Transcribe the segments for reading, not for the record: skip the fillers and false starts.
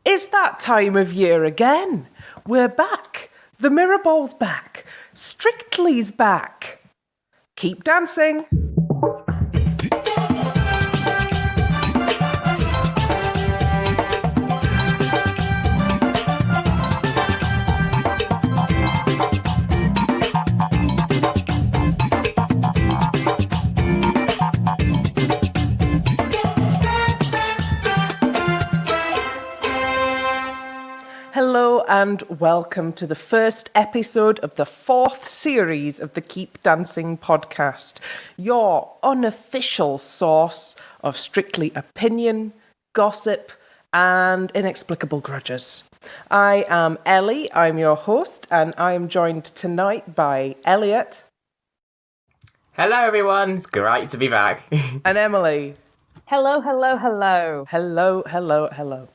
It's that time of year again. We're back. The Mirrorball's back. Strictly's back. Keep dancing. Hello and welcome to the first episode of the fourth series of the Keep Dancing podcast, your unofficial source of strictly opinion, gossip, and inexplicable grudges. I am Ellie, I'm your host, and I am joined tonight by Elliot. Hello everyone, it's great to be back. And Emily. Hello, hello, hello. Hello, hello, hello.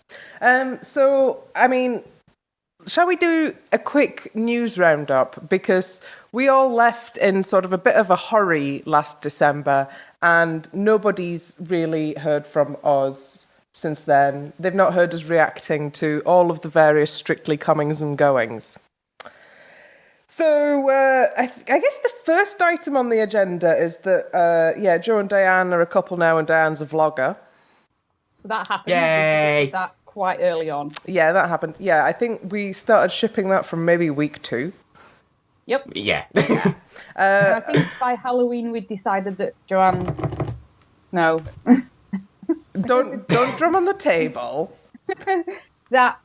Shall we do a quick news roundup? Because we all left in sort of a bit of a hurry last December and nobody's really heard from us since then. They've not heard us reacting to all of the various Strictly comings and goings. So I guess the first item on the agenda is that, Joe and Diane are a couple now and Diane's a vlogger. That happened. Yay! We did that quite early on. Yeah, that happened. Yeah, I think we started shipping that from maybe week 2. Yep. Yeah. I think by Halloween we decided that Joanne... No. Don't drum on the table. That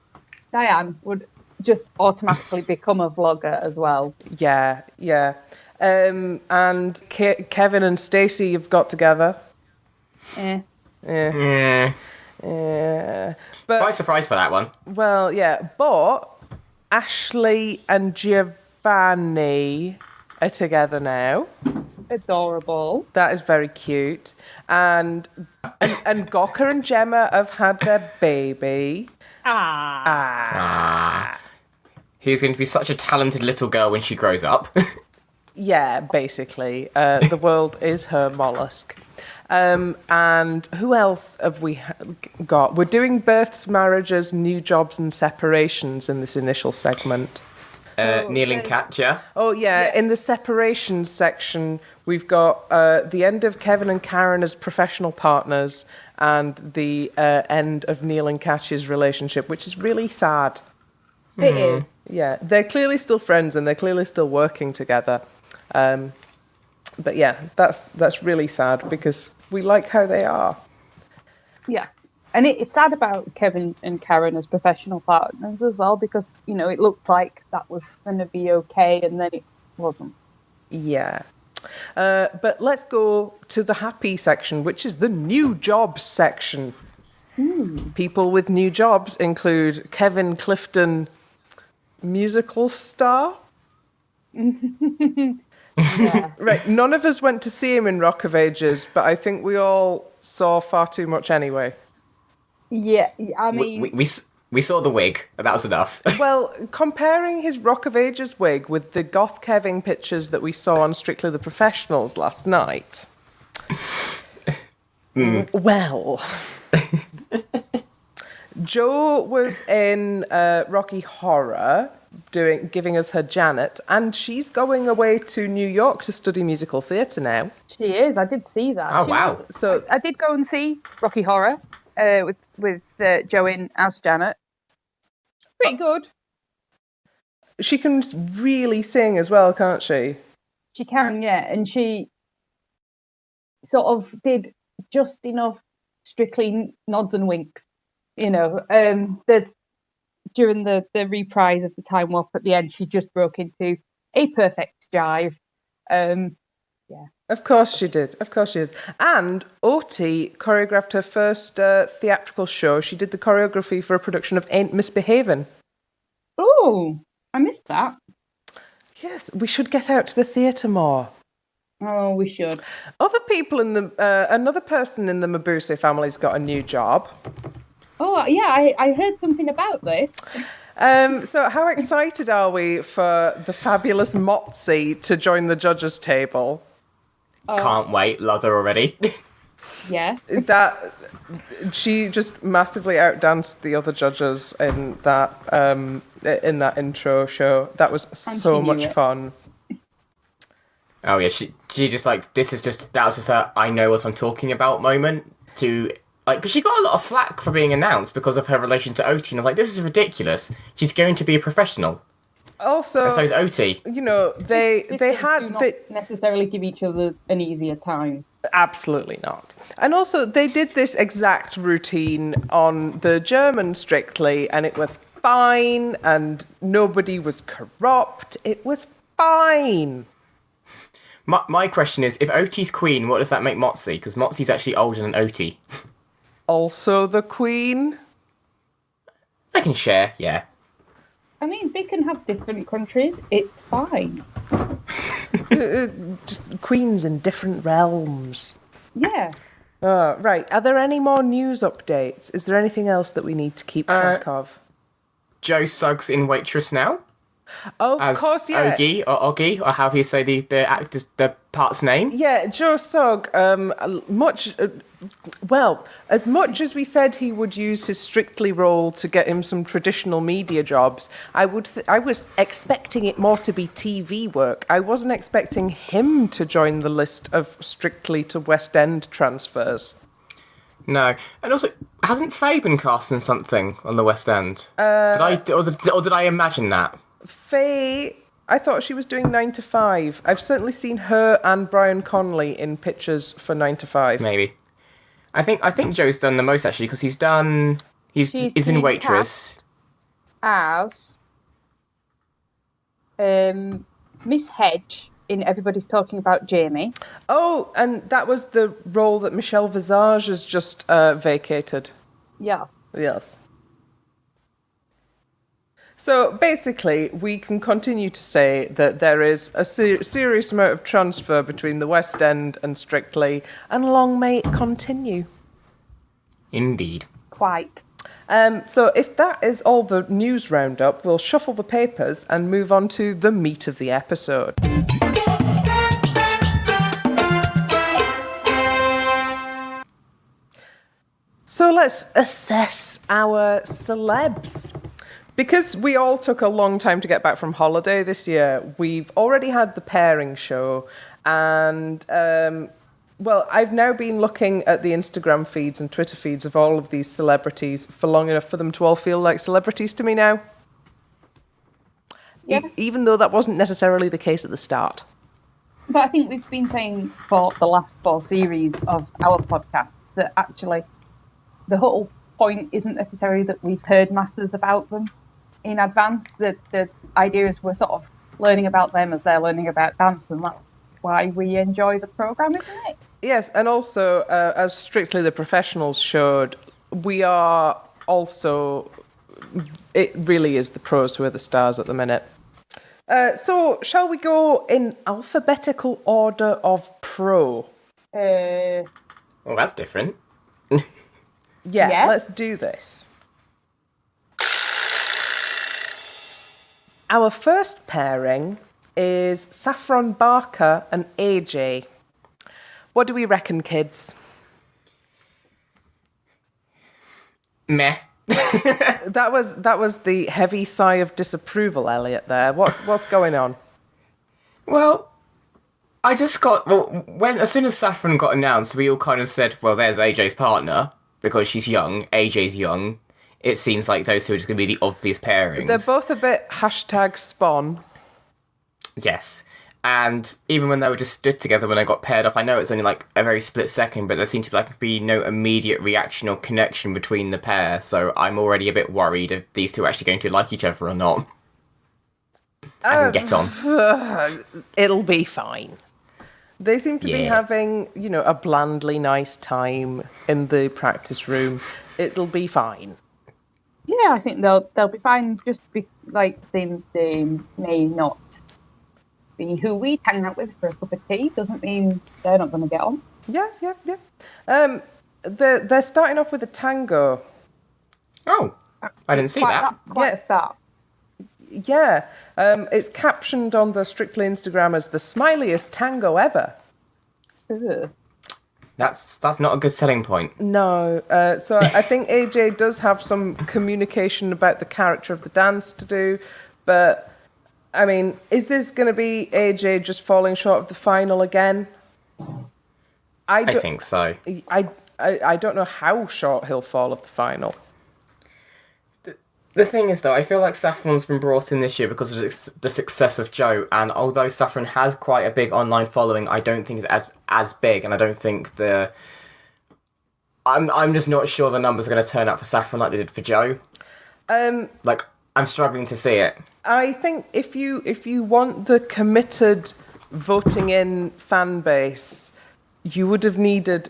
Diane would just automatically become a vlogger as well. Yeah. And Kevin and Stacey have got together. Yeah. But, Quite surprised by that one. well, yeah, but Ashley and Giovanni are together now. Adorable. That is very cute. And Gawker and Gemma have had their baby. He's going to be such a talented little girl when she grows up. Yeah, basically. The world is her mollusk. And who else have we got? We're doing births, marriages, new jobs and separations in this initial segment. Neil and Katja. Oh, yeah. In the separations section, we've got the end of Kevin and Karen as professional partners and the end of Neil and Katja's relationship, which is really sad. It is. Yeah, they're clearly still friends and they're clearly still working together. But yeah, that's really sad because we like how they are. Yeah. And it's sad about Kevin and Karen as professional partners as well because, it looked like that was going to be okay and then it wasn't. Yeah. But let's go to the happy section, which is the new jobs section. People with new jobs include Kevin Clifton, musical star. Yeah. Right, none of us went to see him in Rock of Ages, but I think we all saw far too much anyway. Yeah, I mean... We saw the wig, and that was enough. Well, comparing his Rock of Ages wig with the Goth Kevin pictures that we saw on Strictly the Professionals last night. Well... Joe was in Rocky Horror, giving us her Janet, and she's going away to New York to study musical theatre now. She is. I did see that. Oh, wow. So I did go and see Rocky Horror with Joe in as Janet. Pretty good. she can really sing as well, can't she? She can, yeah. And she sort of did just enough Strictly nods and winks, during the reprise of the Time Warp at the end, she just broke into a perfect jive. Yeah. Of course she did. And Oti choreographed her first theatrical show. She did the choreography for a production of Ain't Misbehavin'. Oh, I missed that. Yes, we should get out to the theatre more. Oh, we should. Other people in the... another person in the Mabuse family's got a new job. Oh, yeah, I heard something about this. So how excited are we for the fabulous Motzi to join the judges' table? Can't wait. Love her already. Yeah. That she just massively outdanced the other judges in that intro show. That was so she knew much it. fun. Oh yeah, she just like that was just a I know what I'm talking about moment to like because she got a lot of flack for being announced because of her relation to Oti, and I was like, this is ridiculous. She's going to be a professional, Also, and so is Oti. you know, they Sisters had do not necessarily give each other an easier time. absolutely not. And also, they did this exact routine on the German Strictly, and it was fine, and nobody was corrupt. It was fine. My question is, if Oti's queen, what does that make Motzi? Because Motzi's actually older than Oti. Also, the Queen. They can share, yeah. I mean, they can have different countries. It's fine. Just queens in different realms. Yeah. Right. Are there any more news updates? Is there anything else that we need to keep track of? Joe Suggs in Waitress now. Oh, As of course, yeah. Oggy, or however you say the actor's the part's name. Yeah, Joe Sugg, as much as we said he would use his Strictly role to get him some traditional media jobs, I was expecting it more to be TV work. I wasn't expecting him to join the list of Strictly to West End transfers. No, and also hasn't Faye been cast in something on the West End? Did I imagine that? Faye, I thought she was doing 9 to 5. I've certainly seen her and Brian Conley in pictures for 9 to 5. Maybe. I think Joe's done the most actually because he's in Waitress. As Miss Hedge in Everybody's Talking About Jamie. Oh, and that was the role that Michelle Visage has just vacated. Yes. Yes. So basically, we can continue to say that there is a serious amount of transfer between the West End and Strictly, and long may it continue. Indeed. Quite. So if that is all the news roundup, we'll shuffle the papers and move on to the meat of the episode. So let's assess our celebs. Because we all took a long time to get back from holiday this year, we've already had the pairing show, and I've now been looking at the Instagram feeds and Twitter feeds of all of these celebrities for long enough for them to all feel like celebrities to me now. Yeah. Even though that wasn't necessarily the case at the start. But I think we've been saying for the last 4 series of our podcast that actually the whole point isn't necessarily that we've heard masses about them in advance. That the idea is we're sort of learning about them as they're learning about dance, and that's why we enjoy the programme, isn't it? Yes, and also, as Strictly the Professionals showed, we are also... It really is the pros who are the stars at the minute. So, shall we go in alphabetical order of pro? Well, that's different. Yeah, let's do this. Our first pairing is Saffron Barker and AJ. What do we reckon, kids? Meh. That was the heavy sigh of disapproval, Elliot, there. What's going on? Well, as soon as Saffron got announced, we all kind of said, well, there's AJ's partner, because she's young, AJ's young. It seems like those two are just going to be the obvious pairings. They're both a bit #spawn. Yes. And even when they were just stood together when they got paired up, I know it's only like a very split second, but there seemed to be no immediate reaction or connection between the pair, so I'm already a bit worried if these two are actually going to like each other or not. As in get on. It'll be fine. They seem to be having, a blandly nice time in the practice room. It'll be fine. Yeah, I think they'll be fine. Just they may not be who we hang out with for a cup of tea. Doesn't mean they're not going to get on. Yeah. They're starting off with a tango. Oh, I didn't see that. That's quite a start. Yeah, it's captioned on the Strictly Instagram as the smiliest tango ever. Ugh. That's not a good selling point. No. So I think AJ does have some communication about the character of the dance to do, but I mean, is this going to be AJ just falling short of the final again? I think so. I don't know how short he'll fall of the final. The thing is, though, I feel like Saffron's been brought in this year because of the success of Joe, and although Saffron has quite a big online following, I don't think it's as big, and I don't think I'm just not sure the numbers are going to turn out for Saffron like they did for Joe. Like, I'm struggling to see it. I think if you want the committed voting in fan base, you would have needed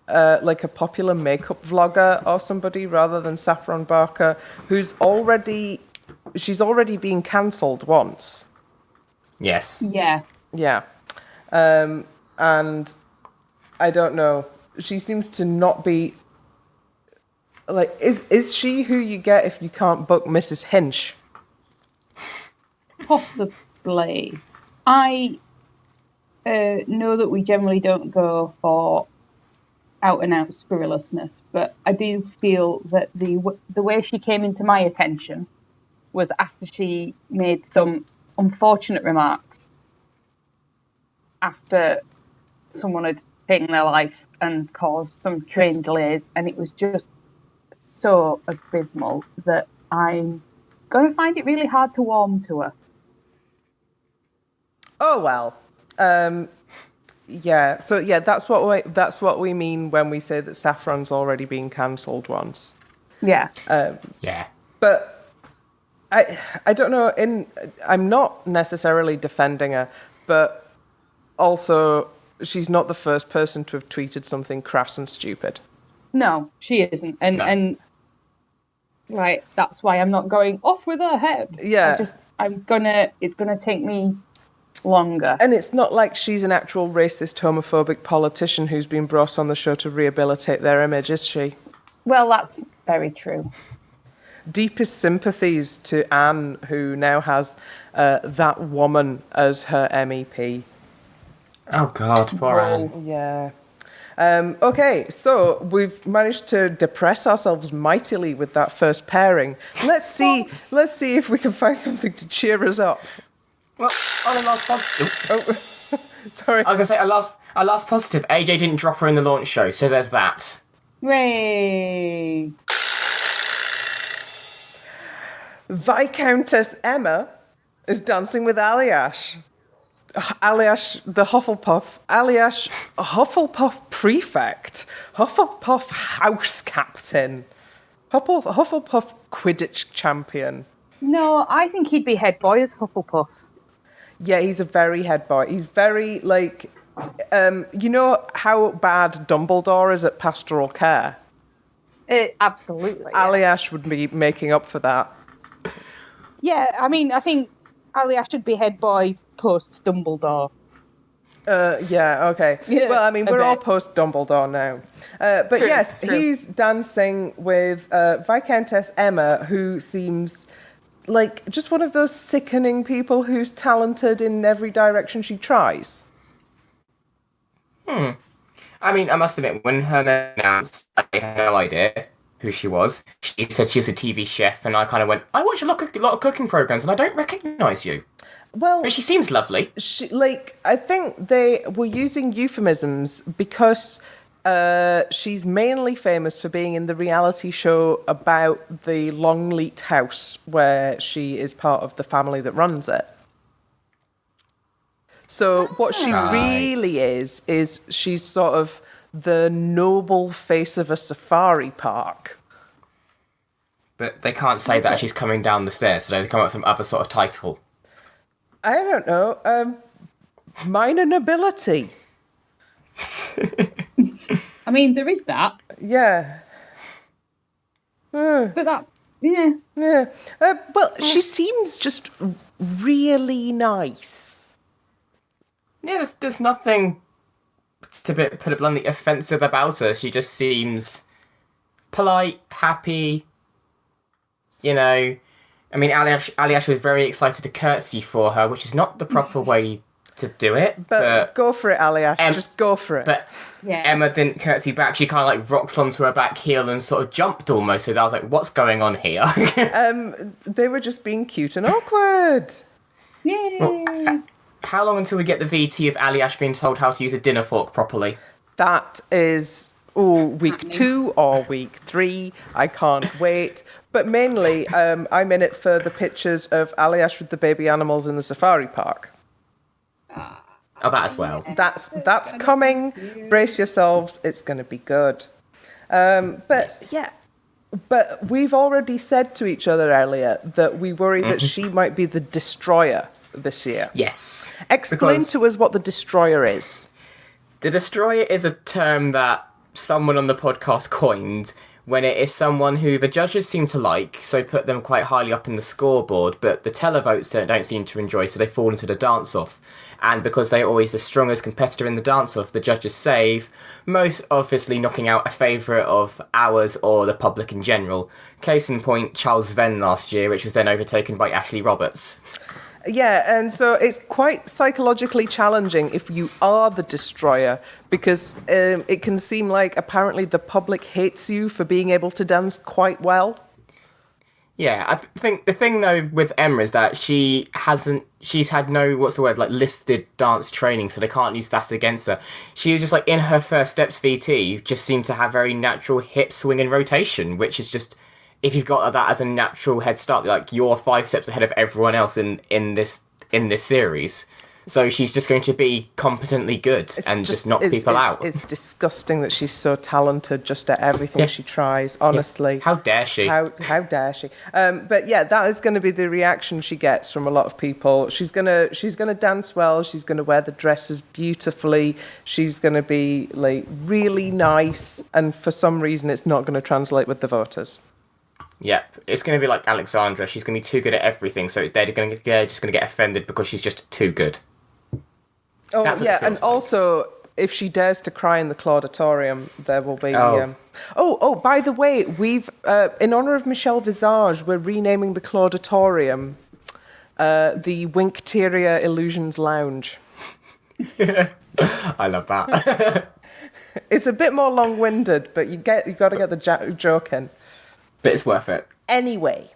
like a popular makeup vlogger or somebody rather than Saffron Barker, she's already been cancelled once. Yes. Yeah. Yeah. And I don't know. She seems to not be like is she who you get if you can't book Mrs. Hinch? Possibly. I know that we generally don't go for out and out scurrilousness, but I do feel that the way she came into my attention was after she made some unfortunate remarks after someone had taken their life and caused some train delays, and it was just so abysmal that I'm going to find it really hard to warm to her. Oh well. Yeah. So yeah, that's what we mean when we say that Saffron's already been cancelled once. Yeah. Yeah. But I don't know. I'm not necessarily defending her, but also she's not the first person to have tweeted something crass and stupid. No, she isn't, and like that's why I'm not going off with her head. Yeah. It's gonna take me longer. And it's not like she's an actual racist, homophobic politician who's been brought on the show to rehabilitate their image, is she? Well, that's very true. Deepest sympathies to Anne, who now has that woman as her MEP. Oh God, poor Anne. Yeah. Okay, so we've managed to depress ourselves mightily with that first pairing. Let's see if we can find something to cheer us up. Well, on a last positive. Oh, sorry. I was going to say, a last positive. AJ didn't drop her in the launch show, so there's that. Hooray! Viscountess Emma is dancing with Aljaz. Aljaz the Hufflepuff. Aljaz Hufflepuff prefect. Hufflepuff house captain. Hufflepuff Quidditch champion. No, I think he'd be head boy as Hufflepuff. Yeah, he's a very head boy. He's very, like, you know how bad Dumbledore is at pastoral care? Absolutely. Yeah. Aljaz would be making up for that. Yeah, I mean, I think Aljaz should be head boy post Dumbledore. Yeah, okay. Yeah, well, I mean, we're all bit. post Dumbledore now. But True, yes, true. he's dancing with Viscountess Emma, who seems like just one of those sickening people who's talented in every direction she tries. I mean, I must admit, when her name announced, I had no idea who she was. She said she was a TV chef, and I kind of went, I watch a lot of cooking programs, and I don't recognise you. Well, But she seems lovely. I think they were using euphemisms because she's mainly famous for being in the reality show about the Longleat house, where she is part of the family that runs it. So what she really is she's sort of the noble face of a safari park. But they can't say that as she's coming down the stairs, so they come up with some other sort of title. I don't know. Minor nobility. I mean, there is that, Yeah. but that, yeah. Yeah. Well, she seems just really nice. Yeah, there's nothing, to put it bluntly, offensive about her. She just seems polite, happy, you know. I mean, Aljaz was very excited to curtsy for her, which is not the proper way to do it. But go for it, Aljaz. Just go for it. But Emma didn't curtsy back. She kind of like rocked onto her back heel and sort of jumped almost. So I was like, what's going on here? They were just being cute and awkward. Yay! Well, how long until we get the VT of Aljaz being told how to use a dinner fork properly? That is, week 2 or week 3. I can't wait. But mainly, I'm in it for the pictures of Aljaz with the baby animals in the safari park. Oh, that as well. That's coming. Brace yourselves. It's going to be good. But we've already said to each other, Elliot, that we worry that she might be the destroyer this year. Yes. Explain to us what the destroyer is. The destroyer is a term that someone on the podcast coined when it is someone who the judges seem to like, so put them quite highly up in the scoreboard, but the televotes don't seem to enjoy, so they fall into the dance-off. And because they're always the strongest competitor in the dance-off, the judges save, most obviously knocking out a favourite of ours or the public in general. Case in point, Charles Venn last year, which was then overtaken by Ashley Roberts. Yeah, and so it's quite psychologically challenging if you are the destroyer, because it can seem like apparently the public hates you for being able to dance quite well. Yeah, I think the thing though with Emma is that she's had no, listed dance training, so they can't use that against her. She was just like in her first steps VT, just seemed to have very natural hip swing and rotation, which is just, if you've got that as a natural head start, like you're 5 steps ahead of everyone else in this series. So she's just going to be competently good and just knock people out. It's disgusting that she's so talented just at everything she tries, honestly. Yeah. How dare she? How dare she? But yeah, that is going to be the reaction she gets from a lot of people. She's gonna dance well. She's going to wear the dresses beautifully. She's going to be like really nice. And for some reason, it's not going to translate with the voters. Yep, it's going to be like Alexandra. She's going to be too good at everything, so they're just going to get offended because she's just too good. Oh, yeah, and like. Also, if she dares to cry in the Clauditorium, there will be... by the way, we've, in honour of Michelle Visage, we're renaming the Clauditorium the Winkteria Illusions Lounge. I love that. It's a bit more long-winded, but you got to get the joke in. But it's worth it. Anyway...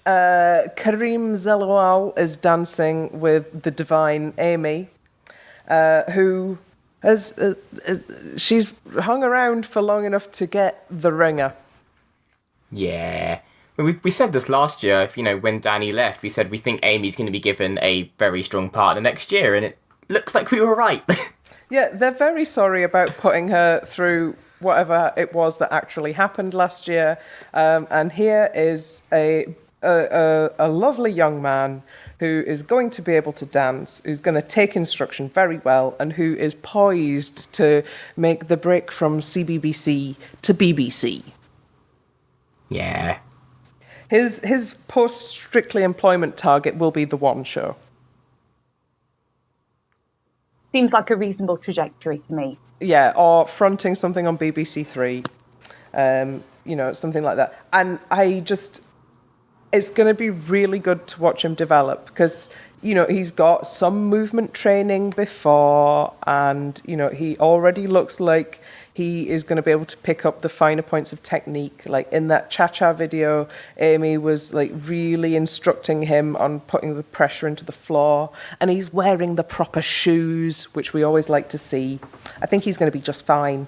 Karim Zeloual is dancing with the divine Amy, who has she's hung around for long enough to get the ringer. Yeah, we said this last year. When Danny left, we said we think Amy's going to be given a very strong partner next year, and it looks like we were right. Yeah, they're very sorry about putting her through whatever it was that actually happened last year, and here is a lovely young man who is going to be able to dance, who's going to take instruction very well, and who is poised to make the break from CBBC to BBC. Yeah. His post-Strictly Employment target will be the One Show. Seems like a reasonable trajectory to me. Yeah, or fronting something on BBC Three, something like that. And it's going to be really good to watch him develop because, he's got some movement training before and, he already looks like he is going to be able to pick up the finer points of technique. Like in that cha-cha video, Amy was like really instructing him on putting the pressure into the floor, and he's wearing the proper shoes, which we always like to see. I think he's going to be just fine.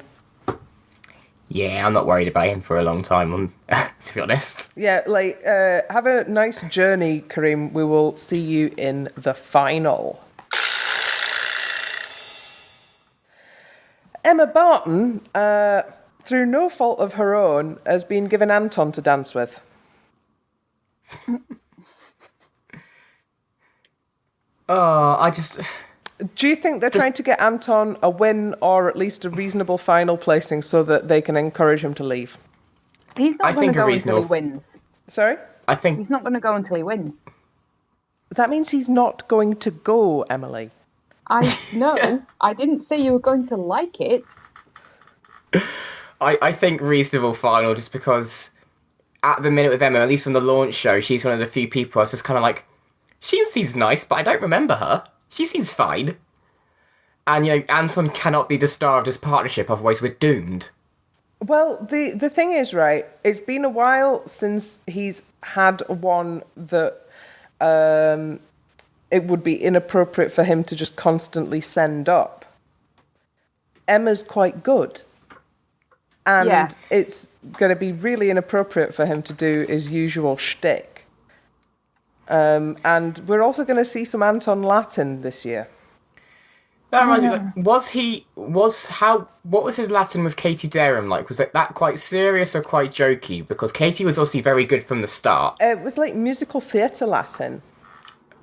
Yeah, I'm not worried about him for a long time, to be honest. Yeah, have a nice journey, Karim. We will see you in the final. Emma Barton, through no fault of her own, has been given Anton to dance with. Do you think they're trying to get Anton a win or at least a reasonable final placing so that they can encourage him to leave? He's not going to go until he wins. Sorry? He's not going to go until he wins. That means he's not going to go, Emily. I know. I didn't say you were going to like it. I think reasonable final just because at the minute with Emma, at least from the launch show, she's one of the few people I was just kind of like, She seems nice, but I don't remember her. She seems fine. And, Anton cannot be the star of this partnership, otherwise we're doomed. Well, the thing is, right, it's been a while since he's had one that it would be inappropriate for him to just constantly send up. Emma's quite good. And it's going to be really inappropriate for him to do his usual shtick. And we're also going to see some Anton Latin this year. That reminds me, what was his Latin with Katie Derham like? Was that quite serious or quite jokey? Because Katie was obviously very good from the start. It was like musical theatre Latin.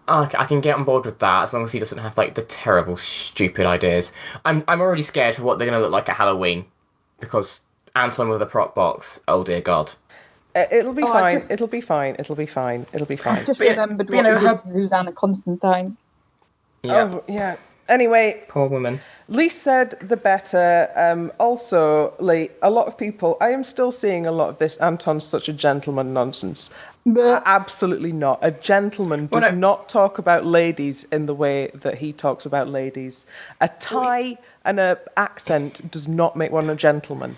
Oh, I can get on board with that, as long as he doesn't have, like, the terrible, stupid ideas. I'm already scared for what they're going to look like at Halloween. Because Anton with a prop box, oh dear God. It'll be fine. It'll be fine. It'll be fine. It'll be fine. I just remembered what he did to Susanna Constantine. Yeah. Oh, yeah. Anyway. Poor woman. Least said, the better. Also, like, a lot of people, I am still seeing a lot of this Anton's such a gentleman nonsense. Absolutely not. A gentleman does not talk about ladies in the way that he talks about ladies. A tie and an accent does not make one a gentleman.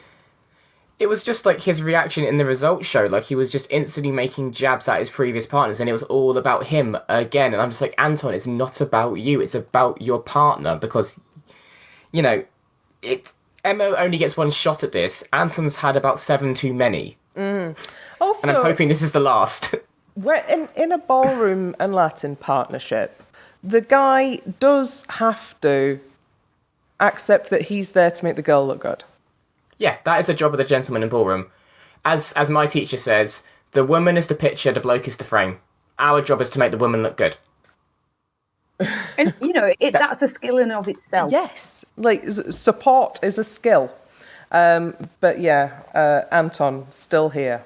It was just like his reaction in the results show, like he was just instantly making jabs at his previous partners, and it was all about him again. And I'm just like, Anton, it's not about you, it's about your partner, because, Emma only gets one shot at this. Anton's had about 7 too many. Also, and I'm hoping this is the last. We're in a ballroom and Latin partnership. The guy does have to accept that he's there to make the girl look good. Yeah, that is the job of the gentleman in ballroom. As my teacher says, the woman is the picture, the bloke is the frame. Our job is to make the woman look good. And, that's a skill in and of itself. Yes, like, support is a skill. But yeah, Anton, still here.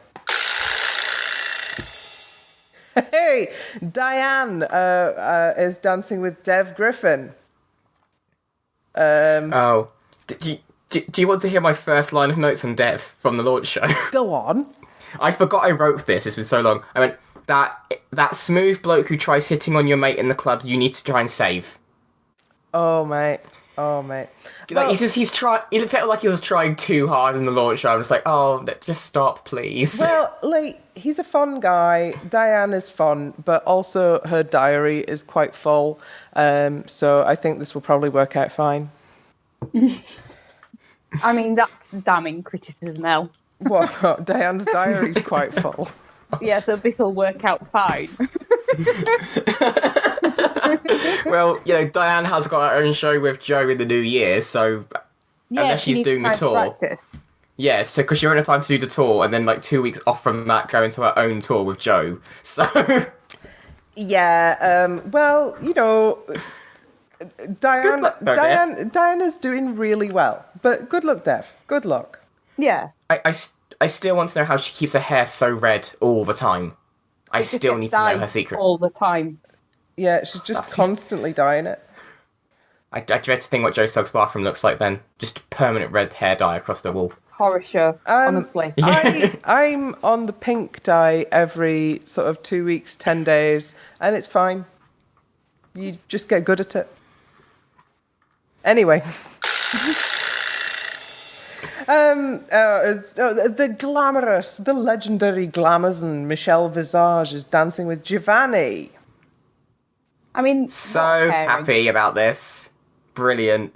Hey, Diane is dancing with Dev Griffin. Do you want to hear my first line of notes on Dev from the launch show? Go on. I forgot I wrote this. It's been so long. I went, that smooth bloke who tries hitting on your mate in the club, you need to try and save. Oh, mate. Like, well, he felt like he was trying too hard in the launch show. I'm just like, just stop, please. Well, like, he's a fun guy. Diane is fun, but also her diary is quite full. So I think this will probably work out fine. I mean, that's damning criticism, Elle. What? Diane's diary's quite full. Yeah, so this will work out fine. Well, Diane has got her own show with Joe in the new year, so unless she's doing the tour. Yeah, so because you're in a time to do the tour, and then like 2 weeks off from that, go into her own tour with Joe. So yeah, well, Diane is doing really well, but good luck, Dev. Good luck. Yeah. I still want to know how she keeps her hair so red all the time. I still need to know her secret. All the time. Yeah, she's just constantly dyeing it. I dread to think what Joe Suggs' bathroom looks like then. Just permanent red hair dye across the wall. Horror show, honestly. I'm on the pink dye every sort of 2 weeks, 10 days, and it's fine. You just get good at it. Anyway. The glamorous, the legendary Glamazon Michelle Visage is dancing with Giovanni. I mean, so happy about this. Brilliant.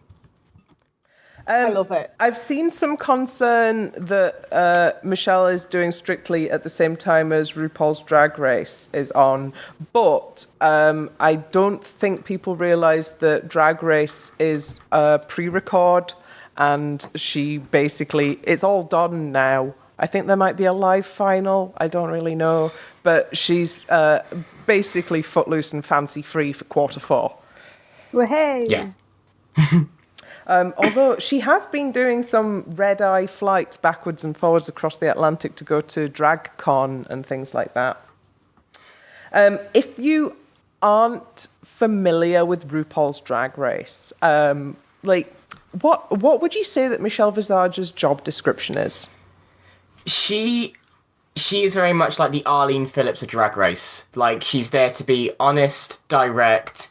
I love it. I've seen some concern that Michelle is doing Strictly at the same time as RuPaul's Drag Race is on, but I don't think people realise that Drag Race is a pre-record, and she basically, it's all done now. I think there might be a live final, I don't really know, but she's basically footloose and fancy-free for quarter 4. Well, hey. Yeah. Although she has been doing some red-eye flights backwards and forwards across the Atlantic to go to DragCon and things like that. If you aren't familiar with RuPaul's Drag Race, what would you say that Michelle Visage's job description is? She she is very much like the Arlene Phillips of Drag Race. Like, she's there to be honest, direct,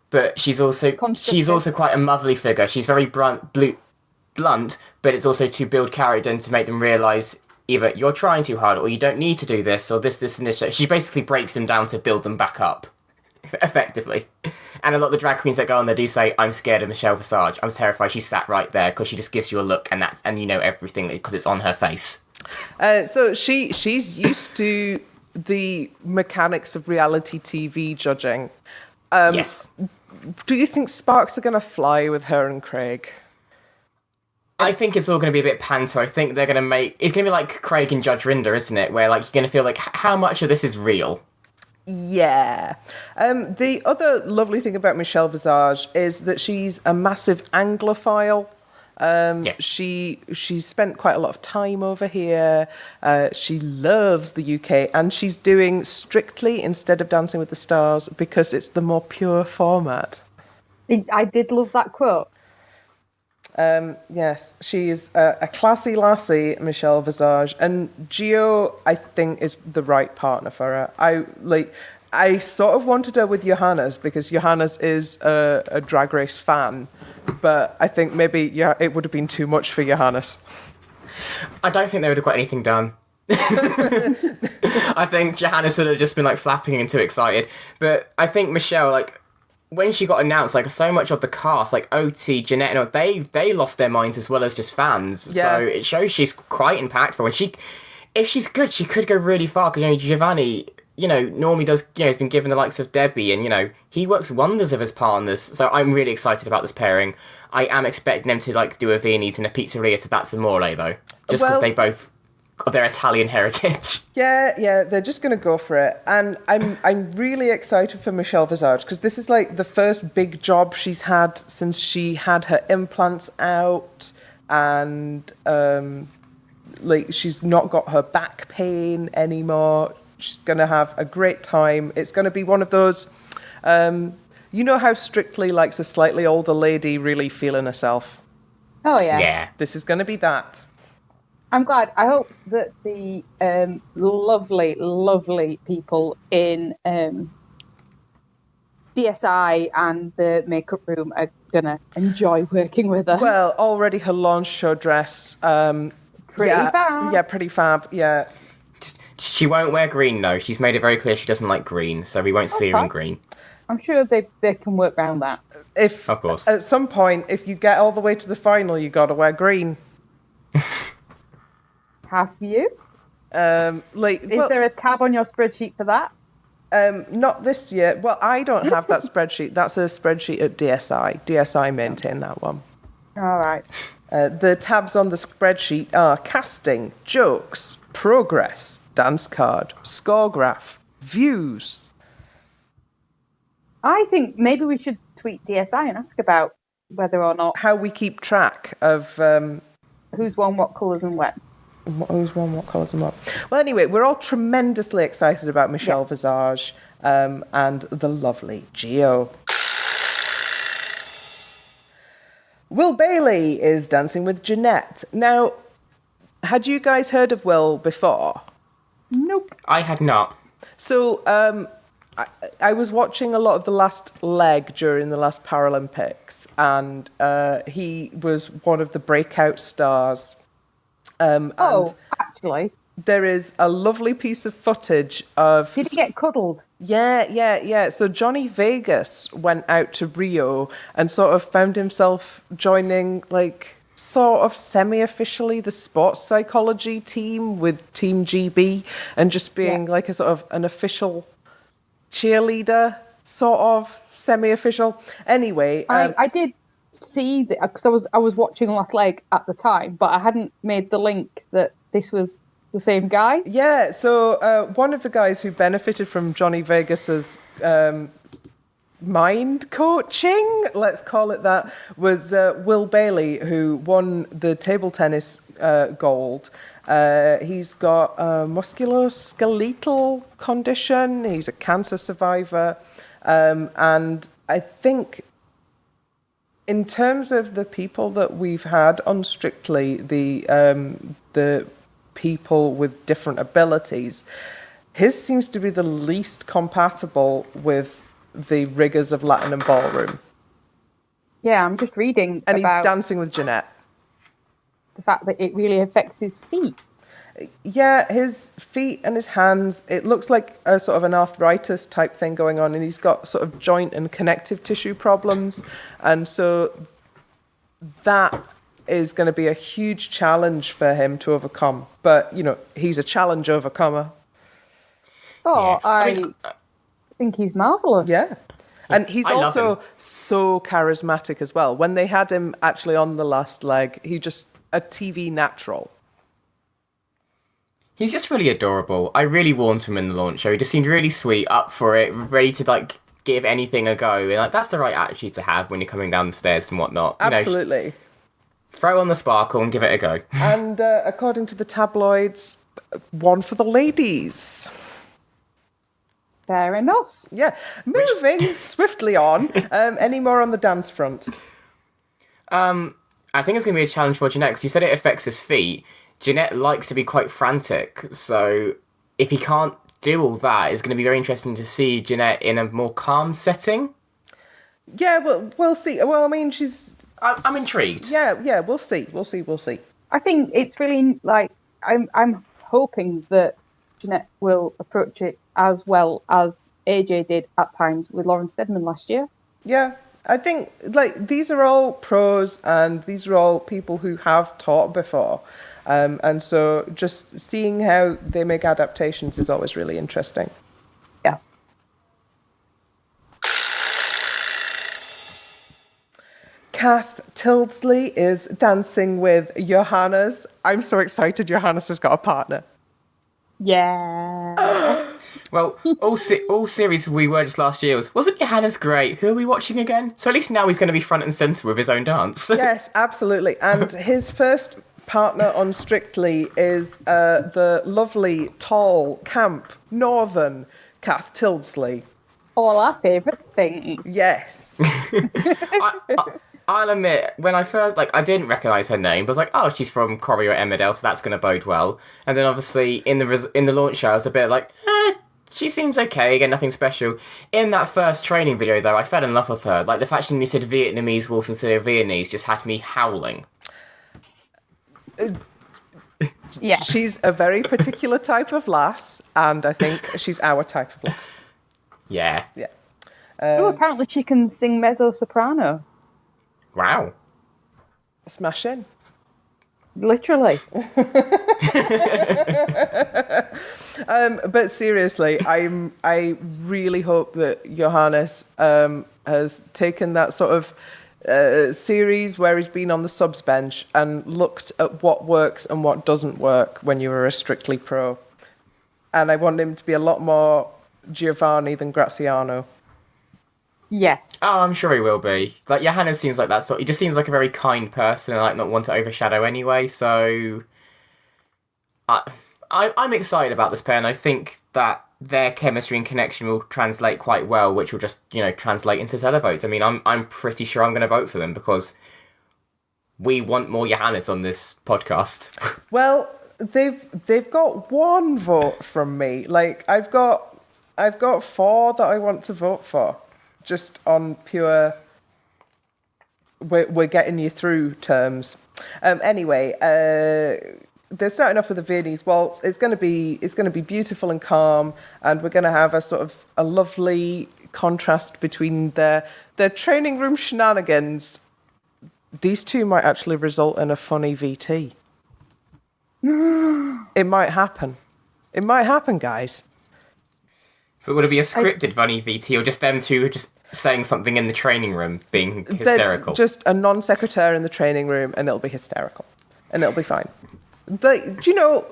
but she's also quite a motherly figure. She's very blunt, but it's also to build character and to make them realise either you're trying too hard, or you don't need to do this, or this, and this. She basically breaks them down to build them back up, effectively. And a lot of the drag queens that go on there do say, I'm scared of Michelle Visage. I'm terrified. She's sat right there, because she just gives you a look, and you know everything because it's on her face. So she's used to the mechanics of reality TV judging. Yes. Do you think sparks are going to fly with her and Craig? I think it's all going to be a bit panto. I think they're going to it's going to be like Craig and Judge Rinder, isn't it? Where like you're going to feel like, how much of this is real? Yeah. The other lovely thing about Michelle Visage is that she's a massive Anglophile. Yes. She spent quite a lot of time over here. She loves the UK, and she's doing Strictly instead of Dancing with the Stars because it's the more pure format. I did love that quote. Yes, she is a classy lassie, Michelle Visage, and Gio, I think, is the right partner for her. I sort of wanted her with Johannes because Johannes is a Drag Race fan, but I think maybe it would have been too much for Johannes. I don't think they would have got anything done. I think Johannes would have just been like flapping and too excited. But I think Michelle, like, when she got announced, like, so much of the cast, like OT, Jeanette, and all, they lost their minds as well as just fans. Yeah. So it shows she's quite impactful. And if she's good, she could go really far. Because, Giovanni, normally does, has been given the likes of Debbie, and, he works wonders of his partners. So I'm really excited about this pairing. I am expecting them to, like, do a Viennese in a pizzeria to That's Amore, though. Just because they both got their Italian heritage. Yeah, they're just going to go for it. And I'm really excited for Michelle Visage because this is like the first big job she's had since she had her implants out, and like she's not got her back pain anymore. She's going to have a great time. It's going to be one of those, how Strictly likes a slightly older lady really feeling herself. Oh, yeah. Yeah. This is going to be that. I'm glad. I hope that the lovely, lovely people in DSI and the makeup room are going to enjoy working with her. Well, already her launch show dress. Pretty fab. Yeah, pretty fab, yeah. She won't wear green, though. She's made it very clear she doesn't like green, so we won't see her in green. I'm sure they can work around that. Of course. At some point, if you get all the way to the final, you got to wear green. Have you? Is there a tab on your spreadsheet for that? Not this year. Well, I don't have that spreadsheet. That's a spreadsheet at DSI. DSI maintain that one. All right. The tabs on the spreadsheet are casting, jokes, progress, dance card, score graph, views. I think maybe we should tweet DSI and ask about whether or not... How we keep track of... who's won what colours and when. Who's won what colours and what. Well, anyway, we're all tremendously excited about Michelle Visage and the lovely Gio. Will Bailey is dancing with Jeanette. Now, had you guys heard of Will before? Nope. I had not. So, I was watching a lot of the last leg during the last Paralympics, and he was one of the breakout stars. Actually. There is a lovely piece of footage of... Did he get cuddled? Yeah. So Johnny Vegas went out to Rio and sort of found himself joining, like, sort of semi-officially the sports psychology team with Team GB and just being like a sort of an official cheerleader, sort of semi-official. Anyway... I did see that because I was watching Last Leg at the time, but I hadn't made the link that this was the same guy. Yeah, so one of the guys who benefited from Johnny Vegas's mind coaching, let's call it that, was Will Bailey, who won the table tennis gold. He's got a musculoskeletal condition. He's a cancer survivor. And I think in terms of the people that we've had on Strictly, the people with different abilities. His seems to be the least compatible with the rigours of Latin and ballroom. Yeah, I'm just reading And about he's dancing with Jeanette. the fact that it really affects his feet. Yeah, his feet and his hands, it looks like a sort of an arthritis type thing going on, and he's got sort of joint and connective tissue problems. And so that is going to be a huge challenge for him to overcome. But, you know, he's a challenge overcomer. Oh, Yeah. I think he's marvellous. Yeah. And he's I love also him. so charismatic as well. When they had him actually on the last leg, he just a TV natural. He's just really adorable. I really warmed to him in the launch show. He just seemed really sweet, up for it, ready to like give anything a go. And like that's the right attitude to have when you're coming down the stairs and whatnot. You know, Absolutely. throw on the sparkle and give it a go. And according to the tabloids, one for the ladies. Fair enough. Yeah. Moving swiftly on. Any more on the dance front? I think it's going to be a challenge for Jeanette because you said it affects his feet. Jeanette likes to be quite frantic, so if he can't do all that, it's going to be very interesting to see Jeanette in a more calm setting. Yeah, well, we'll see. Well, I mean, she's... I'm intrigued. Yeah, we'll see. I think it's really like I'm hoping that Jeanette will approach it as well as AJ did at times with Lauren Steadman last year. Yeah, I think, like, these are all pros and these are all people who have taught before. And so just seeing how they make adaptations is always really interesting. Yeah. Kath Tildesley is dancing with Johannes. I'm so excited Johannes has got a partner. Yeah. Well, all series we were just last year wasn't Johannes great? Who are we watching again? So at least now he's going to be front and centre with his own dance. Yes, absolutely. And his first partner on Strictly is the lovely, tall, camp, northern Kath Tildesley. All our favourite thing. Yes. I'll admit, when I first, I didn't recognise her name, but I was like, oh, she's from Corrie or Emmerdale, so that's going to bode well. And then obviously, in the launch show, I was a bit like, she seems okay, again, nothing special. In that first training video, though, I fell in love with her. Like, the fact she said Vietnamese whilst instead of Viennese just had me howling. Yeah. She's a very particular type of lass, and I think she's our type of lass. Yeah. Yeah. Apparently she can sing mezzo-soprano. Wow. Smash in. Literally. But seriously, I really hope that Johannes has taken that sort of series where he's been on the subs bench and looked at what works and what doesn't work when you were a Strictly pro. And I want him to be a lot more Giovanni than Graziano. Yes. Oh, I'm sure he will be. Like, Johannes seems like that sort. He just seems like a very kind person and not want to overshadow anyway. So, I'm excited about this pair, and I think that their chemistry and connection will translate quite well, which will just translate into televotes. I mean, I'm pretty sure I'm going to vote for them because we want more Johannes on this podcast. Well, they've got one vote from me. Like, I've got 4 that I want to vote for. Just on pure, we're getting you through terms. Anyway, they're starting off with a Viennese waltz. It's going to be beautiful and calm, and we're going to have a sort of a lovely contrast between their training room shenanigans. These two might actually result in a funny VT. It might happen. It might happen, guys. But would it be a scripted funny VT or just them two just saying something in the training room being hysterical? Just a non-secretary in the training room, and it'll be hysterical. And it'll be fine. But, do you know,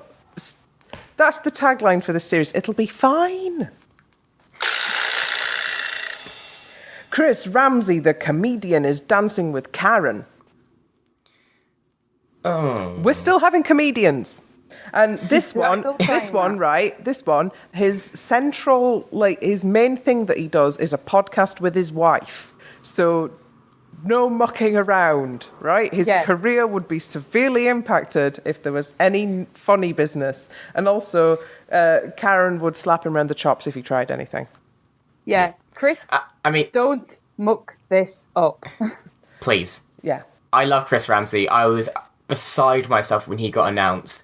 that's the tagline for this series. It'll be fine. Chris Ramsey, the comedian, is dancing with Karen. Oh. We're still having comedians. And this one, his central, his main thing that he does is a podcast with his wife. So no mucking around, right? His career would be severely impacted if there was any funny business. And also, Karen would slap him around the chops if he tried anything. Yeah. Chris, I mean, don't muck this up. please. Yeah. I love Chris Ramsey. I was beside myself when he got announced.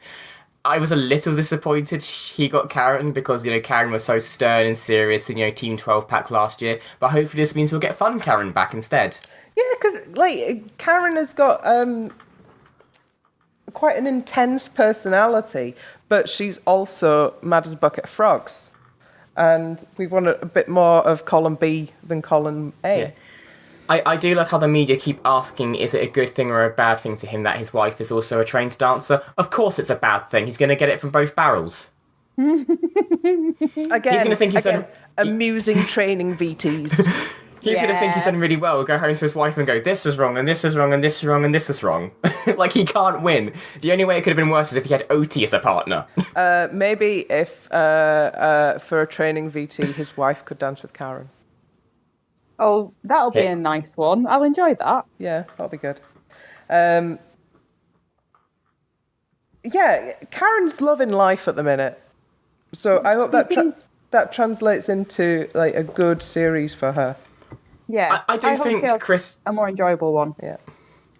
I was a little disappointed he got Karen because, Karen was so stern and serious in, Team 12 pack last year. But hopefully this means we'll get fun Karen back instead. Yeah, because, Karen has got quite an intense personality, but she's also mad as a bucket of frogs. And we want a bit more of column B than column A. Yeah. I do love how the media keep asking, is it a good thing or a bad thing to him that his wife is also a trained dancer? Of course it's a bad thing. He's going to get it from both barrels. Again, he's going to think he's done amusing training VTs. He's going to think he's done really well. Go home to his wife and go, this was wrong, and this was wrong, and this was wrong, and this was wrong. Like, he can't win. The only way it could have been worse is if he had OT as a partner. Maybe if, for a training VT, his wife could dance with Karen. Oh, that'll be a nice one. I'll enjoy that. Yeah, that'll be good. Yeah, Karen's loving life at the minute. So I hope that translates into like a good series for her. Yeah, I do think Chris a more enjoyable one.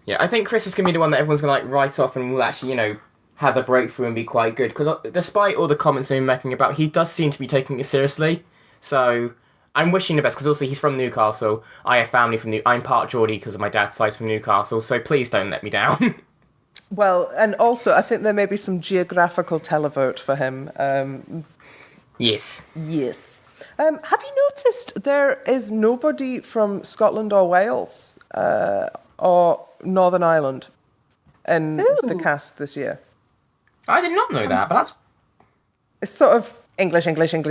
Yeah, I think Chris is going to be the one that everyone's going to like write off and will actually, have the breakthrough and be quite good. Because despite all the comments they've been making about, he does seem to be taking it seriously. So I'm wishing the best because also he's from Newcastle. I have family from I'm part Geordie because of my dad's side's from Newcastle. So please don't let me down. Well, and also I think there may be some geographical televote for him. Yes. Yes. Have you noticed there is nobody from Scotland or Wales or Northern Ireland in the cast this year? I did not know that, but that's... It's sort of English, American.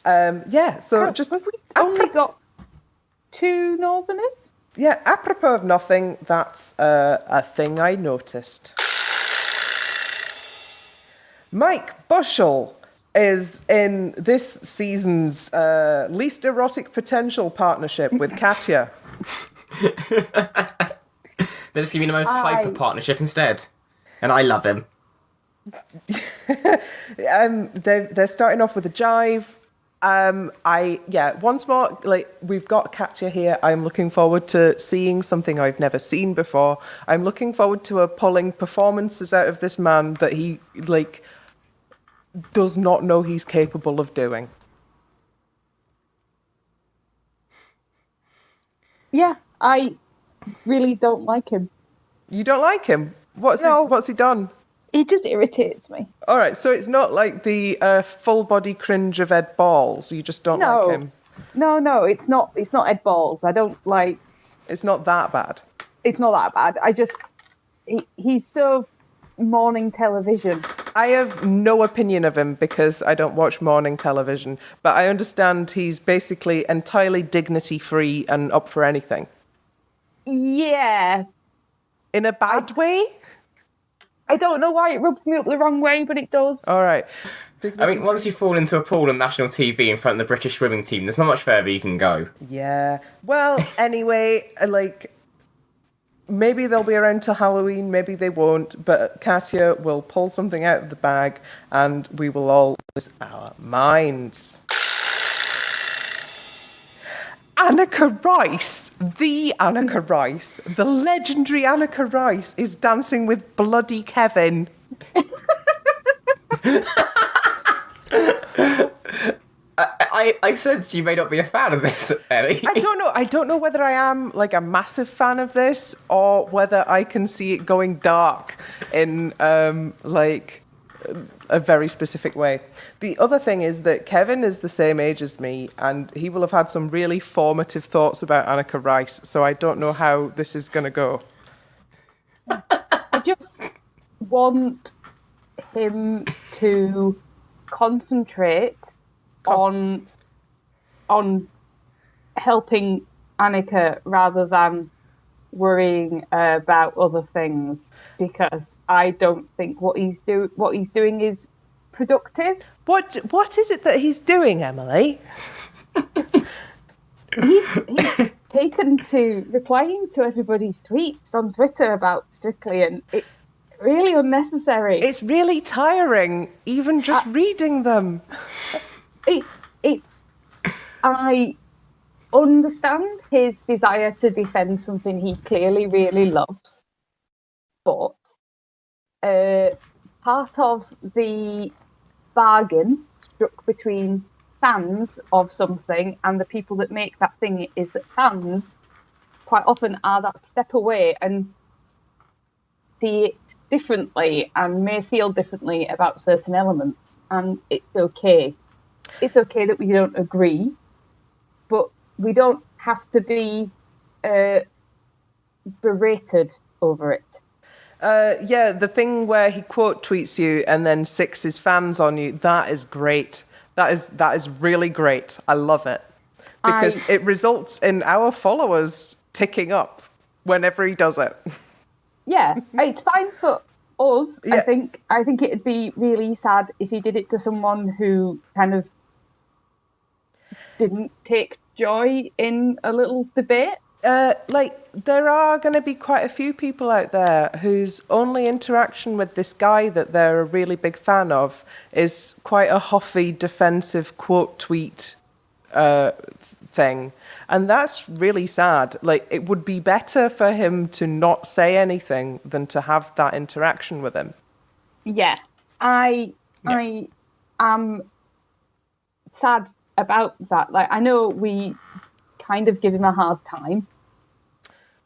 So just... We've only got 2 Northerners? Yeah, apropos of nothing, that's a thing I noticed. Mike Bushell is in this season's least erotic potential partnership with Katya. They're just giving the most hyper partnership instead. And I love him. They're starting off with a jive. Once more, like, we've got Katya here. I'm looking forward to seeing something I've never seen before. I'm looking forward to pulling performances out of this man that he, like, does not know he's capable of doing. Yeah, I really don't like him. You don't like him? What's he done? He just irritates me. All right, so it's not like the full body cringe of Ed Balls. You just don't like him. No, it's not. It's not Ed Balls. I don't like. It's not that bad. It's not that bad. He's so morning television. I have no opinion of him because I don't watch morning television, but I understand he's basically entirely dignity free and up for anything. Yeah. In a bad way? I don't know why it rubs me up the wrong way, but it does. All right. I mean, once you fall into a pool on national TV in front of the British swimming team, there's not much further you can go. Yeah. Well, anyway, like, maybe they'll be around till Halloween, maybe they won't, but Katya will pull something out of the bag and we will all lose our minds. Annika Rice, the Annika Rice, the legendary Annika Rice is dancing with bloody Kevin. I sense you may not be a fan of this, Ellie. I don't know whether I am like a massive fan of this or whether I can see it going dark in like a very specific way. The other thing is that Kevin is the same age as me and he will have had some really formative thoughts about Annika Rice, so I don't know how this is going to go. I just want him to concentrate on helping Annika rather than worrying about other things, because I don't think what he's doing is productive. What is it that he's doing, Emily? he's taken to replying to everybody's tweets on Twitter about Strictly, and it's really unnecessary. It's really tiring, even just reading them. I understand his desire to defend something he clearly really loves, but part of the bargain struck between fans of something and the people that make that thing is that fans quite often are that step away and see it differently and may feel differently about certain elements, and it's okay. It's okay that we don't agree, but we don't have to be berated over it. Yeah, the thing where he quote tweets you and then sixes fans on you, that is great. That is really great. I love it. Because it results in our followers ticking up whenever he does it. Yeah, it's fine for us. Yeah. I think it'd be really sad if he did it to someone who kind of didn't take joy in a little debate. There are going to be quite a few people out there whose only interaction with this guy that they're a really big fan of is quite a huffy, defensive quote tweet thing. And that's really sad. Like, it would be better for him to not say anything than to have that interaction with him. Yeah, I am sad about that. Like, I know we kind of give him a hard time.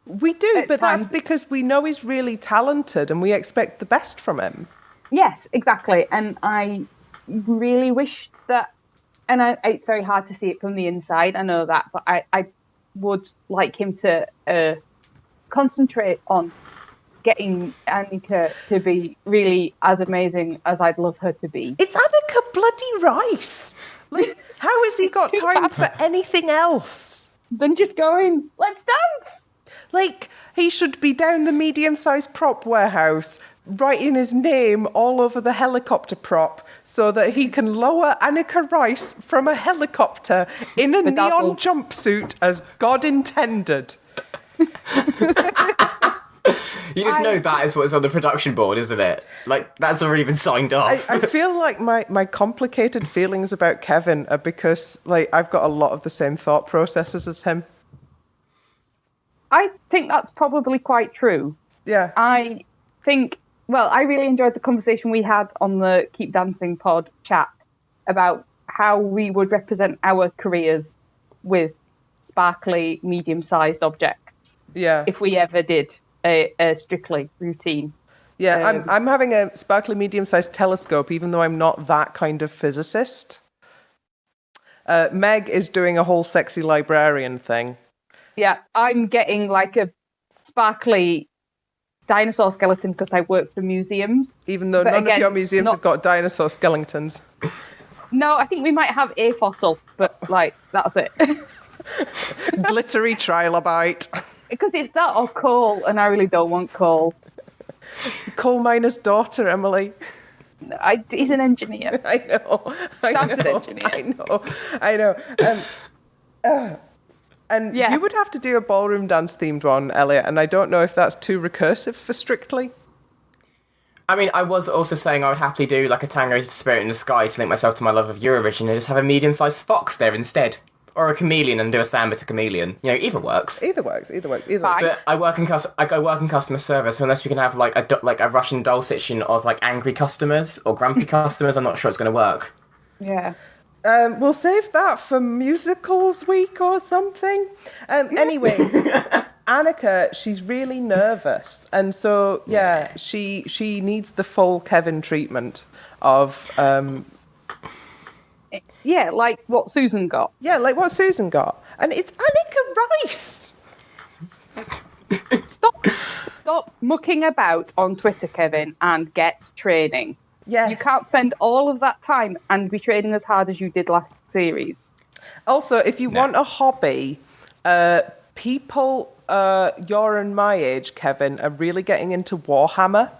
We do, but times. that's because we know he's really talented and we expect the best from him. Yes, exactly. And I really wish that, and it's very hard to see it from the inside, I know that, but I would like him to concentrate on getting Annika to be really as amazing as I'd love her to be. It's Annika bloody Rice! Like, how has he got time for anything else? Then just going, let's dance! Like, he should be down the medium-sized prop warehouse, writing his name all over the helicopter prop so that he can lower Annika Rice from a helicopter in a neon jumpsuit as God intended. You just know that is what's on the production board, isn't it? Like, that's already been signed off. I feel like my complicated feelings about Kevin are because, like, I've got a lot of the same thought processes as him. I think that's probably quite true. Yeah. I think, well, I really enjoyed the conversation we had on the Keep Dancing pod chat about how we would represent our careers with sparkly, medium-sized objects. Yeah. If we ever did a Strictly routine. Yeah, I'm having a sparkly medium-sized telescope, even though I'm not that kind of physicist. Meg is doing a whole sexy librarian thing. Yeah, I'm getting like a sparkly dinosaur skeleton because I work for museums. Even though none of your museums have got dinosaur skeletons. No, I think we might have a fossil, but like, that's it. Glittery trilobite. Because it's that or coal, and I really don't want coal. Coal miner's daughter, Emily. He's an engineer. I know. Standard engineer. I know. And yeah. You would have to do a ballroom dance themed one, Elliot, and I don't know if that's too recursive for Strictly. I mean, I was also saying I would happily do like a Tango Spirit in the Sky to link myself to my love of Eurovision and just have a medium-sized fox there instead. Or a chameleon and do a samba to chameleon. You know, either works. Either works. But I work in customer service, so unless we can have like a Russian Dulcitian of like angry customers or grumpy customers, I'm not sure it's going to work. Yeah. We'll save that for musicals week or something. Anyway, Annika, she's really nervous, and so she needs the full Kevin treatment of. Yeah, like what Susan got. Yeah, like what Susan got, and it's Annika Rice. Stop mucking about on Twitter, Kevin, and get training. Yes. You can't spend all of that time and be training as hard as you did last series. Also, if you want a hobby, people your and my age, Kevin, are really getting into Warhammer.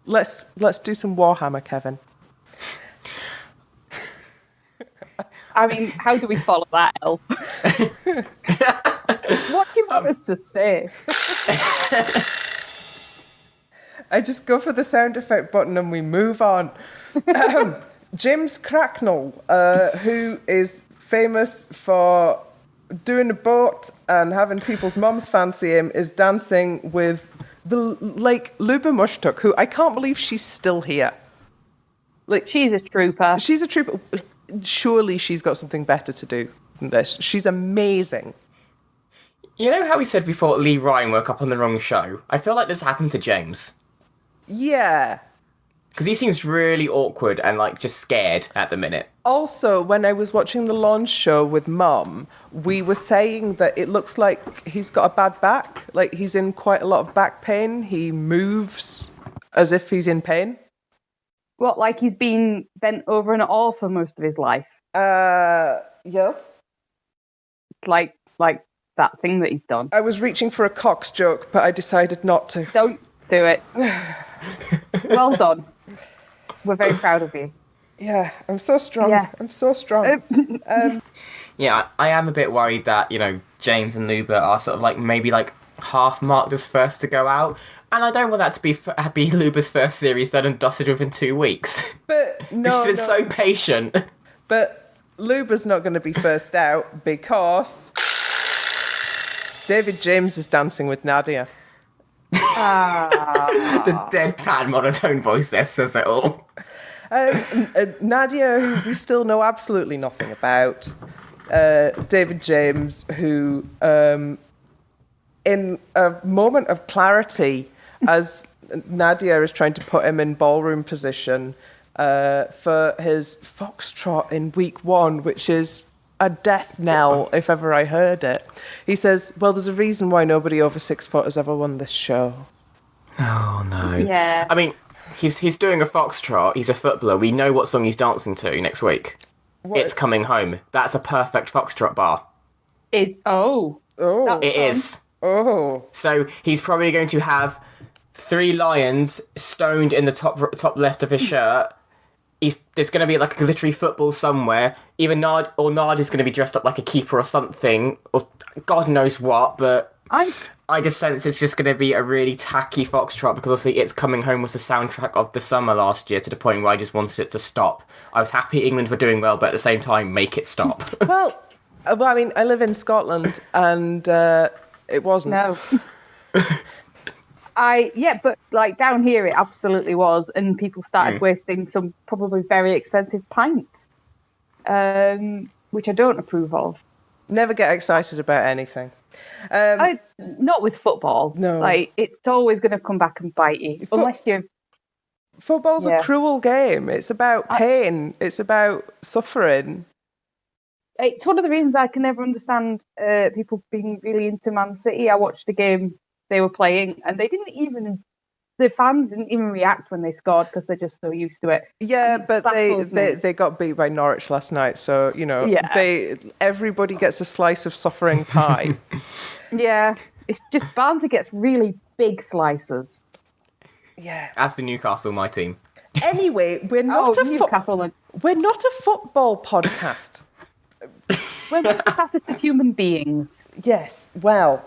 Let's do some Warhammer, Kevin. I mean, how do we follow that, Elle? What do you want us to say? I just go for the sound effect button and we move on. James Cracknell, who is famous for doing a boat and having people's mums fancy him, is dancing with Luba Mushtuk, who I can't believe she's still here. She's a trooper. She's a trooper. Surely she's got something better to do than this. She's amazing. You know how we said we thought Lee Ryan woke up on the wrong show? I feel like this happened to James. Yeah. Because he seems really awkward and, just scared at the minute. Also, when I was watching the launch show with Mum, we were saying that it looks like he's got a bad back. Like, he's in quite a lot of back pain. He moves as if he's in pain. What, like he's been bent over and all for most of his life? Yes. Like that thing that he's done. I was reaching for a Cox joke, but I decided not to. Don't do it. Well done. We're very proud of you. Yeah, I'm so strong. Yeah. I'm so strong. Yeah, I am a bit worried that, James and Luba are sort of maybe half marked as first to go out. And I don't want that to be Luba's first series done and dusted within 2 weeks. But no, she's been so patient. But Luba's not going to be first out because David James is dancing with Nadia. The deadpan monotone voice there says it all. Nadia, who we still know absolutely nothing about. David James, who, in a moment of clarity, as Nadia is trying to put him in ballroom position for his foxtrot in week 1, which is a death knell if ever I heard it. He says, well, there's a reason why nobody over 6 foot has ever won this show. Oh, no. Yeah. I mean, he's doing a foxtrot. He's a footballer. We know what song he's dancing to next week. What? It's Coming Home. That's a perfect foxtrot bar. Oh. It is. Oh. So he's probably going to have 3 lions stoned in the top left of his shirt. There's going to be a glittery football somewhere. Either Nard is going to be dressed up like a keeper or something, or God knows what, but I just sense it's just going to be a really tacky foxtrot because obviously It's Coming Home was the soundtrack of the summer last year to the point where I just wanted it to stop. I was happy England were doing well, but at the same time, make it stop. Well, I mean, I live in Scotland and it wasn't. No. But down here it absolutely was, and people started wasting some probably very expensive pints, which I don't approve of. Never get excited about anything. Not with football. No. It's always going to come back and bite you, unless you're... Football's a cruel game. It's about pain. It's about suffering. It's one of the reasons I can never understand people being really into Man City. I watched a game they were playing, and the fans didn't even react when they scored because they're just so used to it. Yeah, but they got beat by Norwich last night, so everybody gets a slice of suffering pie. Yeah, it's just Barnsley gets really big slices. Yeah, As the Newcastle, my team. Anyway, we're not we're not a football podcast. We're multifaceted human beings. Yes, well.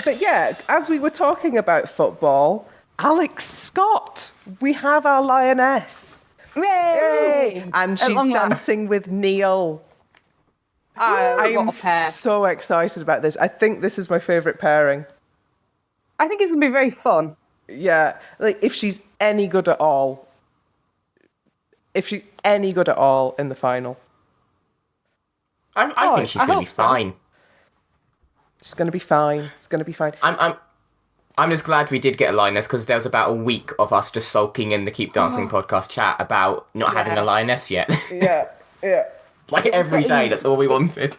But yeah, as we were talking about football, Alex Scott, we have our lioness. Yay! And she's dancing with Neil. I'm so excited about this. I think this is my favourite pairing. I think it's going to be very fun. Yeah, if she's any good at all. If she's any good at all in the final. I think she's going to be fine. She's going to be fine. It's going to be fine. I'm just glad we did get a lioness because there was about a week of us just sulking in the Keep Dancing podcast chat about not having a lioness yet. Yeah. Every day, that's all we wanted.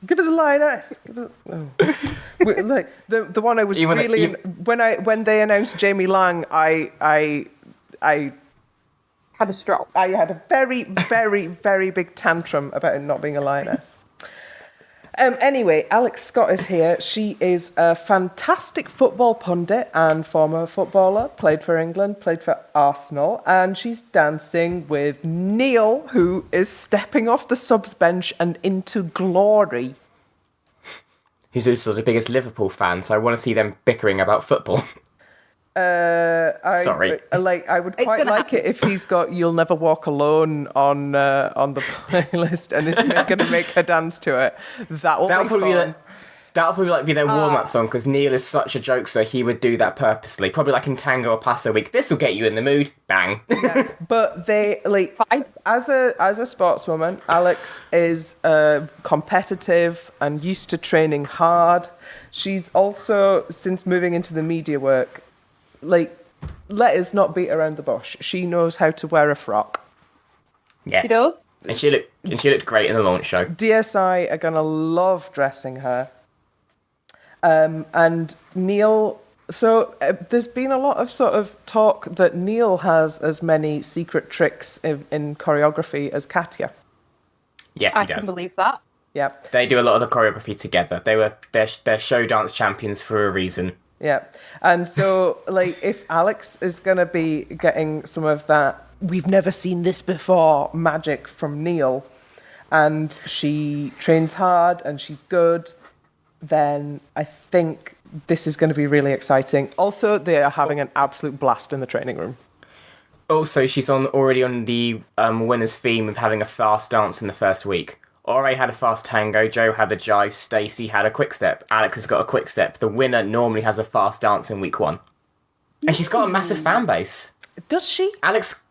Give us a lioness. The one I was when they announced Jamie Lang, I had a stroke. I had a very, very, very big tantrum about it not being a lioness. Anyway, Alex Scott is here. She is a fantastic football pundit and former footballer, played for England, played for Arsenal, and she's dancing with Neil, who is stepping off the subs bench and into glory. He's also the biggest Liverpool fan, so I want to see them bickering about football. Sorry. I would quite like it if he's got "You'll Never Walk Alone" on the playlist and is going to make her dance to it. That'll probably be their warm-up song, because Neil is such a jokester. He would do that purposely, probably like in Tango or Paso Week. This will get you in the mood. Bang. Yeah, but they as a sportswoman, Alex is competitive and used to training hard. She's also, since moving into the media work, let us not beat around the bush. She knows how to wear a frock. Yeah, She does. and she looked great in the launch show. DSI are gonna love dressing her. And Neil. So there's been a lot of sort of talk that Neil has as many secret tricks in choreography as Katya. Yes, he I does. can believe that. Yeah. They do a lot of the choreography together. They're show dance champions for a reason. Yeah. And so, if Alex is going to be getting some of that, we've never seen this before magic from Neil, and she trains hard and she's good, then I think this is going to be really exciting. Also, they are having an absolute blast in the training room. Also, she's already on the winner's theme of having a fast dance in the first week. Ore had a fast tango, Joe had the jive, Stacey had a quick step, Alex has got a quick step. The winner normally has a fast dance in week 1. And she's got a massive fan base. Does she? Alex,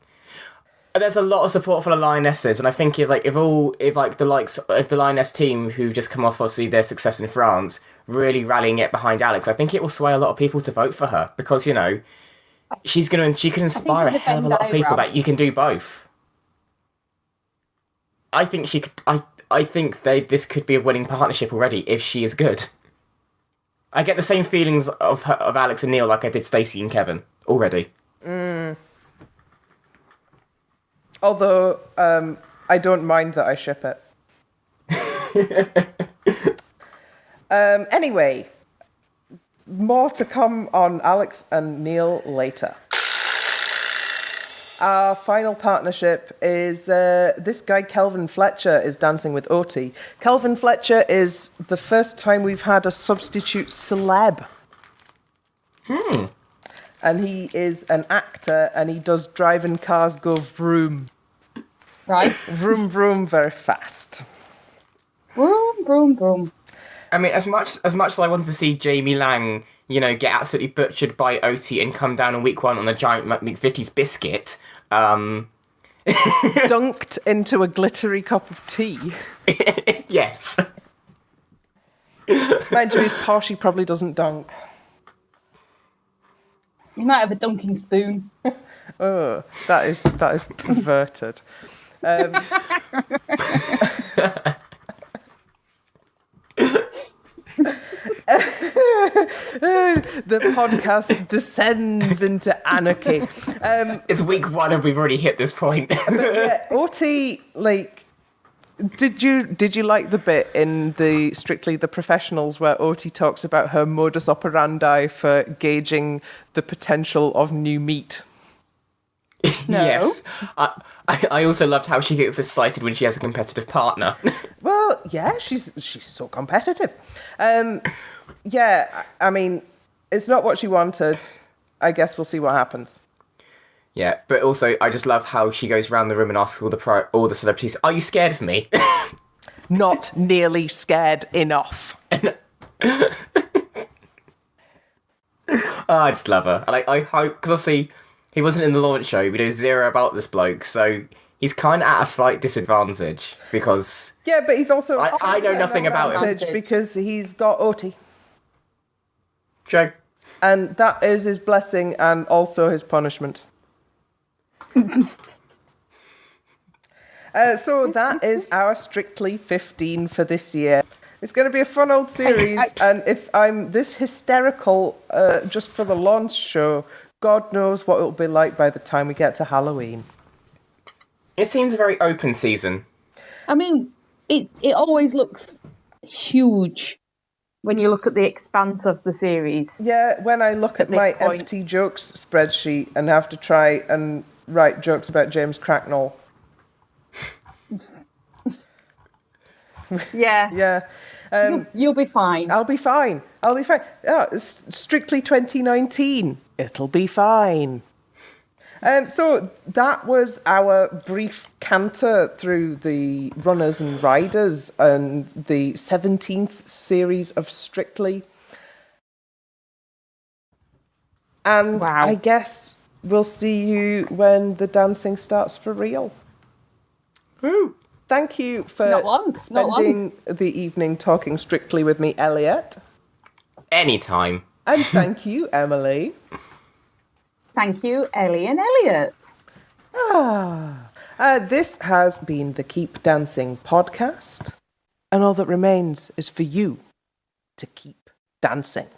there's a lot of support for the Lionesses, and I think if the Lioness team who've just come off obviously their success in France really rallying it behind Alex, I think it will sway a lot of people to vote for her, because she can inspire a hell of a lot of people that you can do both. I think she could. I think this could be a winning partnership already if she is good. I get the same feelings of Alex and Neil like I did Stacey and Kevin already. Although I don't mind that I ship it. Anyway, more to come on Alex and Neil later. Our final partnership is this guy, Kelvin Fletcher, is dancing with Oti. Kelvin Fletcher is the first time we've had a substitute celeb. And he is an actor, and he does driving cars go vroom. Right. Vroom, vroom, very fast. Vroom, vroom, vroom. I mean, as much as I wanted to see Jamie Lang, get absolutely butchered by Oti and come down in week 1 on a giant McVitie's biscuit, Dunked into a glittery cup of tea. yes. Mind you, he's posh, he probably doesn't dunk. You might have a dunking spoon. Oh, that is perverted. The podcast descends into anarchy. It's week 1 and we've already hit this point. Yeah, Oti, did you like the bit in the Strictly the Professionals where Oti talks about her modus operandi for gauging the potential of new meat? No. Yes. I also loved how she gets excited when she has a competitive partner. Well, yeah, she's so competitive. Yeah, I mean, it's not what she wanted. I guess we'll see what happens. Yeah, but also I just love how she goes around the room and asks all the celebrities, "Are you scared of me?" Not nearly scared enough. I just love her. I hope, because obviously he wasn't in the launch show. We know zero about this bloke, so he's kind of at a slight disadvantage because. Yeah, but he's also. I know nothing about him because he's got Oti. Joe. And that is his blessing and also his punishment. So that is our Strictly 15 for this year. It's going to be a fun old series, and if I'm this hysterical just for the launch show, God knows what it'll be like by the time we get to Halloween. It seems a very open season. I mean, it always looks huge when you look at the expanse of the series. Yeah, when I look at this my point. empty jokes spreadsheet and have to try and write jokes about James Cracknell. Yeah. Yeah. You'll be fine. I'll be fine. Oh, it's strictly 2019. It'll be fine. So that was our brief canter through the runners and riders and the 17th series of Strictly. And Wow. I guess we'll see you when the dancing starts for real. Woo! Thank you for Not long. spending the evening talking Strictly with me, Elliot. Anytime. And thank you, Emily. Thank you, Ellie and Elliot. This has been the Keep Dancing podcast. And all that remains is for you to keep dancing.